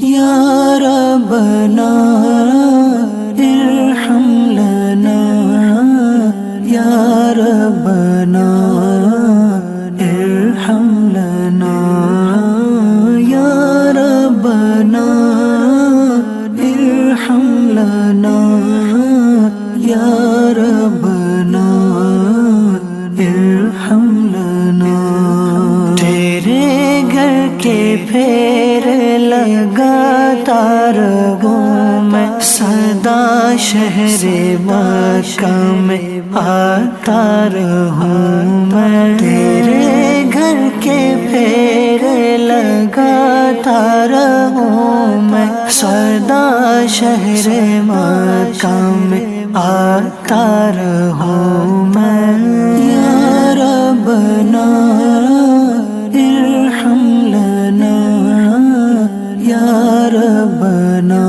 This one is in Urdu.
یا ربنا ارحم لنا یا ربنا ارحم لنا یا ربنا ارحم لنا یا ربنا ارحم لنا تیرے گھر کے پھیر لگاتا رہوں میں سدا شہر مکہ میں آتا رہوں میں تیرے گھر کے پھیر لگاتا رہوں میں سدا شہر مکہ میں آتا رہوں میں یا ربنا ارحم لنا یا ربنا